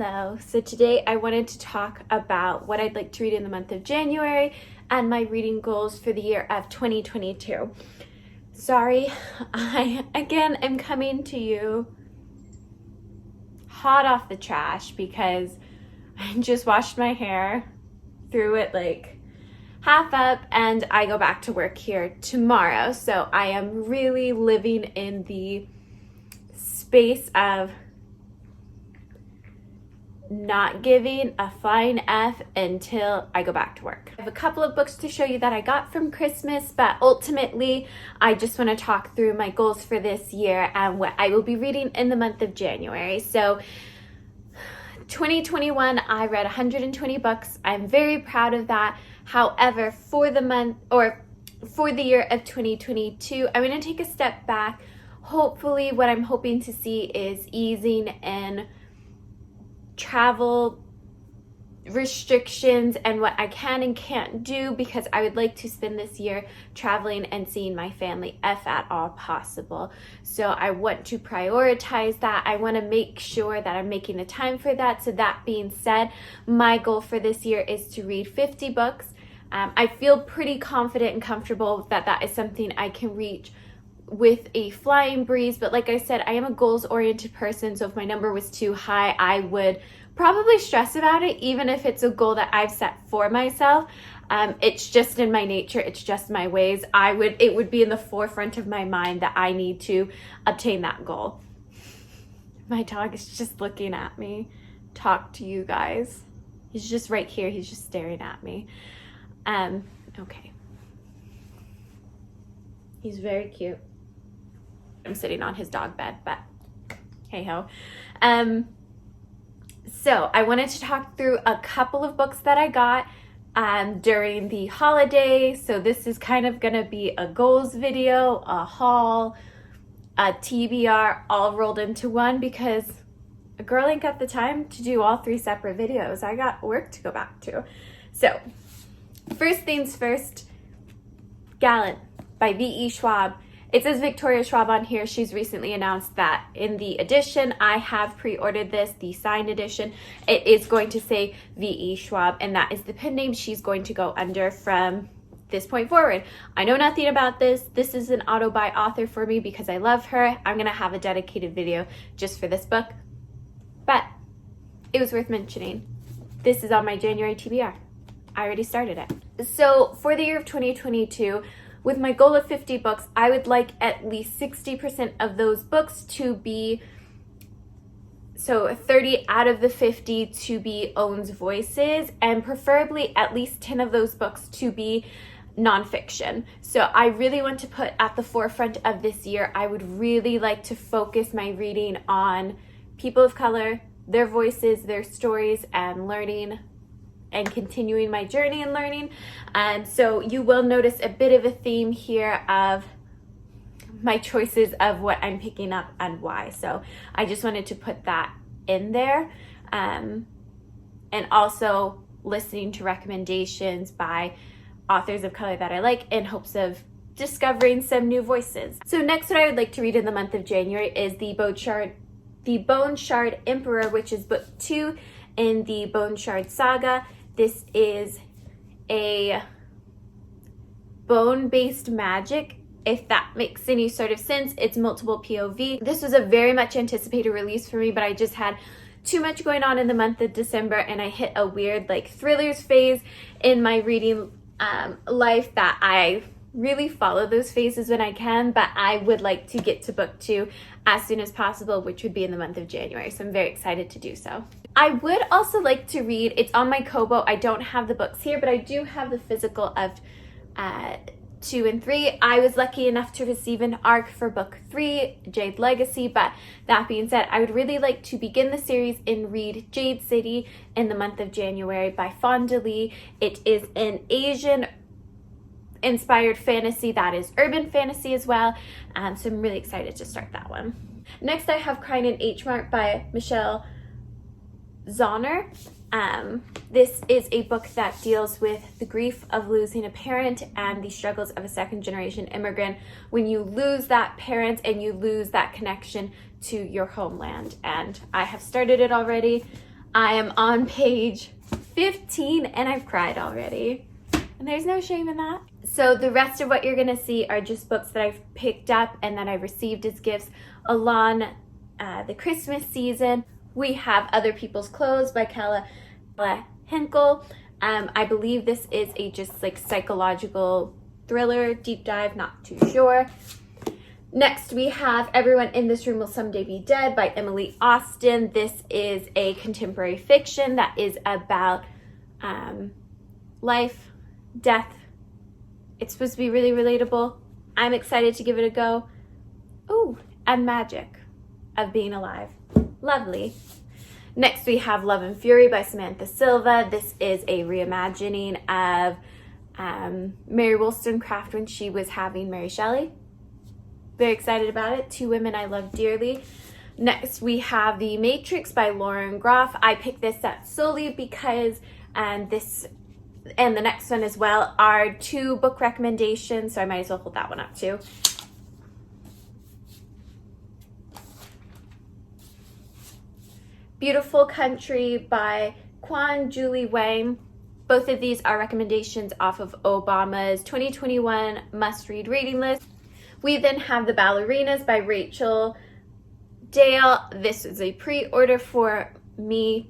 Hello, so today I wanted to talk about what I'd like to read in the month of January and my reading goals for the year of 2022. Sorry, I again am coming to you hot off the trash because I just washed my hair, threw it like half up, and I go back to work here tomorrow. So I am really living in the space of not giving a flying F until I go back to work. I have a couple of books to show you that I got from Christmas, but ultimately I just want to talk through my goals for this year and what I will be reading in the month of January. So 2021, I read 120 books. I'm very proud of that. However, for the month or for the year of 2022, I'm going to take a step back. Hopefully what I'm hoping to see is easing in travel restrictions and what I can and can't do, because I would like to spend this year traveling and seeing my family if at all possible. So I want to prioritize that. I want to make sure that I'm making the time for that. So that being said, my goal for this year is to read 50 books. I feel pretty confident and comfortable that that is something I can reach with a flying breeze, but like I said, I am a goals-oriented person, so if my number was too high, I would probably stress about it, even if it's a goal that I've set for myself. It's just in my nature, it's just my ways. It would be in the forefront of my mind that I need to obtain that goal. My dog is just looking at me, talk to you guys. He's just right here, he's just staring at me. Okay. He's very cute. I'm sitting on his dog bed, but hey ho. So I wanted to talk through a couple of books that I got during the holiday. So this is kind of gonna be a goals video, a haul, a TBR, all rolled into one, because a girl ain't got the time to do all three separate videos. I got work to go back to. So first things first, Gallant by V.E. Schwab. It says Victoria Schwab on here. She's recently announced that in the edition, I have pre-ordered this, the signed edition. It is going to say V.E. Schwab, and that is the pen name she's going to go under from this point forward. I know nothing about this. This is an auto-buy author for me because I love her. I'm going to have a dedicated video just for this book, but it was worth mentioning. This is on my January TBR. I already started it. So for the year of 2022, with my goal of 50 books, I would like at least 60% of those books to be, so 30 out of the 50 to be Own's voices, and preferably at least 10 of those books to be nonfiction. So I really want to put at the forefront of this year, I would really like to focus my reading on people of color, their voices, their stories, and learning and continuing my journey in learning. And so you will notice a bit of a theme here of my choices of what I'm picking up and why. So I just wanted to put that in there. And also listening to recommendations by authors of color that I like in hopes of discovering some new voices. So next, what I would like to read in the month of January is the Bone Shard Emperor, which is book 2 in the Bone Shard saga. This is a bone-based magic, if that makes any sort of sense. It's multiple POV. This was a very much anticipated release for me, but I just had too much going on in the month of December, and I hit a weird like thrillers phase in my reading life that I really follow those phases when I can, but I would like to get to book 2 as soon as possible, which would be in the month of January. So I'm very excited to do so. I would also like to read, it's on my Kobo. I don't have the books here, but I do have the physical of 2 and 3. I was lucky enough to receive an ARC for book 3, Jade Legacy, but that being said, I would really like to begin the series and read Jade City in the month of January by Fonda Lee. It is an Asian inspired fantasy that is urban fantasy as well, so I'm really excited to start that one. Next, I have Crying in Hmart by Michelle Zahner. This is a book that deals with the grief of losing a parent and the struggles of a second-generation immigrant when you lose that parent and you lose that connection to your homeland. And I have started it already. I am on page 15 and I've cried already. And there's no shame in that. So the rest of what you're gonna see are just books that I've picked up and that I received as gifts along the Christmas season. We have Other People's Clothes by Kella Hinkle. I believe this is a just like psychological thriller, deep dive, not too sure. Next, we have Everyone in This Room Will Someday Be Dead by Emily Austen. This is a contemporary fiction that is about life, death. It's supposed to be really relatable. I'm excited to give it a go. Ooh, and magic of being alive. Lovely. Next, we have Love and Fury by Samantha Silva. This is a reimagining of Mary Wollstonecraft when she was having Mary Shelley. Very excited about it. Two women I love dearly. Next, we have The Matrix by Lauren Groff. I picked this up solely because this and the next one as well are two book recommendations, so I might as well hold that one up too. Beautiful Country by Quan Julie Wang. Both of these are recommendations off of Obama's 2021 must-read reading list. We then have The Ballerinas by Rachel Dale. This is a pre-order for me,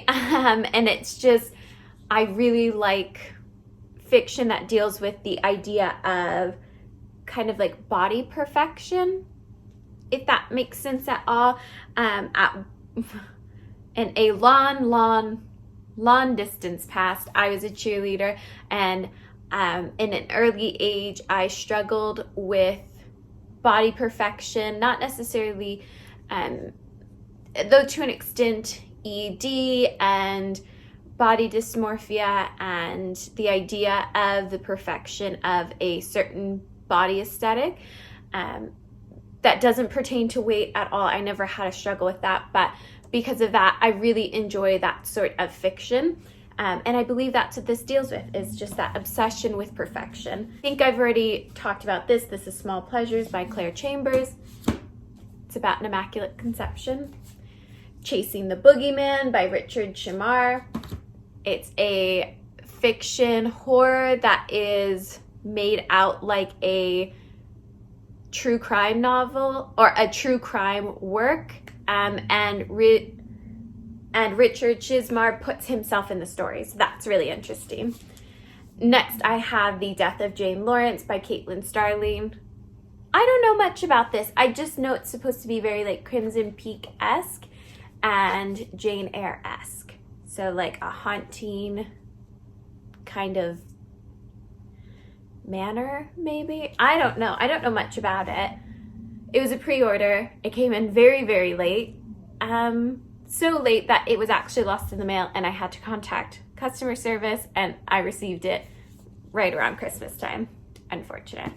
and it's just, I really like fiction that deals with the idea of kind of like body perfection, if that makes sense at all. In a long distance past, I was a cheerleader, and in an early age, I struggled with body perfection, not necessarily, though to an extent, ED and body dysmorphia and the idea of the perfection of a certain body aesthetic. That doesn't pertain to weight at all. I never had a struggle with that, but because of that, I really enjoy that sort of fiction. And I believe that's what this deals with, is just that obsession with perfection. I think I've already talked about this. This is Small Pleasures by Claire Chambers. It's about an immaculate conception. Chasing the Boogeyman by Richard Shamar. It's a fiction horror that is made out like a true crime novel or a true crime work. And Richard Shamar puts himself in the story, so that's really interesting. Next, I have The Death of Jane Lawrence by Caitlin Starling. I don't know much about this. I just know it's supposed to be very like Crimson Peak-esque and Jane Eyre-esque. So like a haunting kind of manner, maybe? I don't know. I don't know much about it. It was a pre-order. It came in very, very late. So late that it was actually lost in the mail and I had to contact customer service, and I received it right around Christmas time. Unfortunate.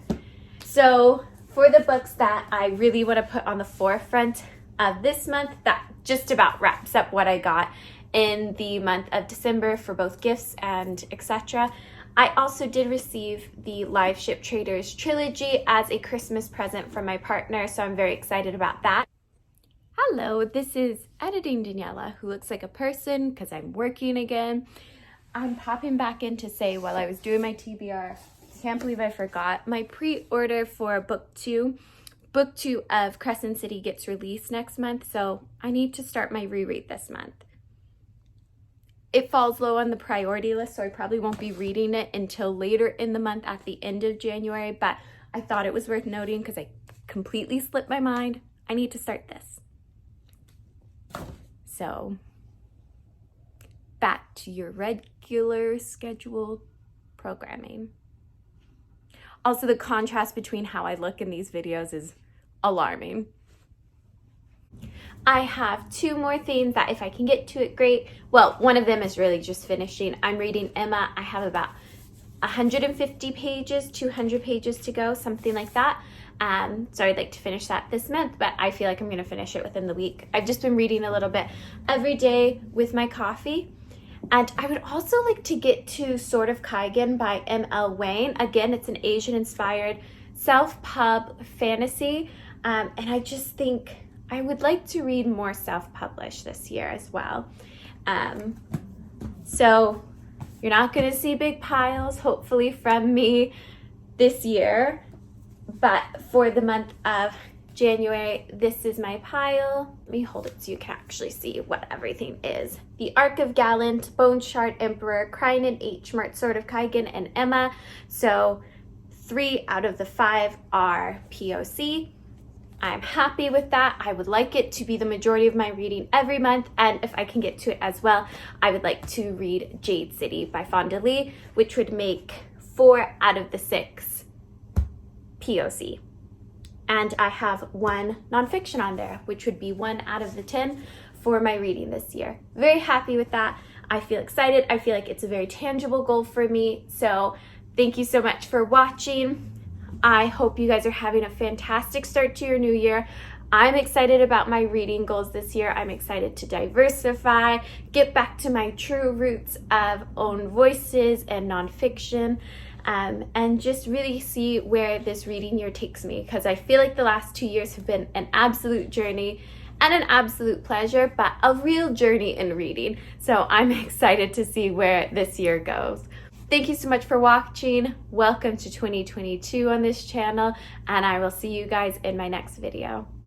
So for the books that I really want to put on the forefront of this month, that just about wraps up what I got in the month of December for both gifts and etc. I also did receive the Live Ship Traders trilogy as a Christmas present from my partner, so I'm very excited about that. Hello, this is Editing Daniela, who looks like a person because I'm working again. I'm popping back in to say while I was doing my TBR, can't believe I forgot, my pre-order for book two of Crescent City gets released next month, so I need to start my reread this month. It falls low on the priority list, so I probably won't be reading it until later in the month at the end of January, but I thought it was worth noting because I completely slipped my mind. I need to start this. So, back to your regular scheduled programming. Also, the contrast between how I look in these videos is alarming. I have two more things that if I can get to it, great. Well, one of them is really just finishing. I'm reading Emma. I have about 150 pages, 200 pages to go, something like that. So I'd like to finish that this month, but I feel like I'm going to finish it within the week. I've just been reading a little bit every day with my coffee. And I would also like to get to Sword of Kaigen by M.L. Wayne. Again, it's an Asian-inspired self-pub fantasy. And I just think I would like to read more self-published this year as well. So you're not going to see big piles, hopefully, from me this year. But for the month of January, this is my pile. Let me hold it so you can actually see what everything is. The Ark of Gallant, Bone Shard Emperor, Krynan, Hmart, Sword of Kaigan, and Emma. So 3 out of the 5 are POC. I'm happy with that. I would like it to be the majority of my reading every month, and if I can get to it as well, I would like to read Jade City by Fonda Lee, which would make 4 out of the 6 POC. And I have 1 nonfiction on there, which would be 1 out of the 10 for my reading this year. Very happy with that. I feel excited. I feel like it's a very tangible goal for me. So thank you so much for watching. I hope you guys are having a fantastic start to your new year. I'm excited about my reading goals this year. I'm excited to diversify, get back to my true roots of own voices and nonfiction, and just really see where this reading year takes me, because I feel like the last 2 years have been an absolute journey and an absolute pleasure, but a real journey in reading. So I'm excited to see where this year goes. Thank you so much for watching. Welcome to 2022 on this channel, and I will see you guys in my next video.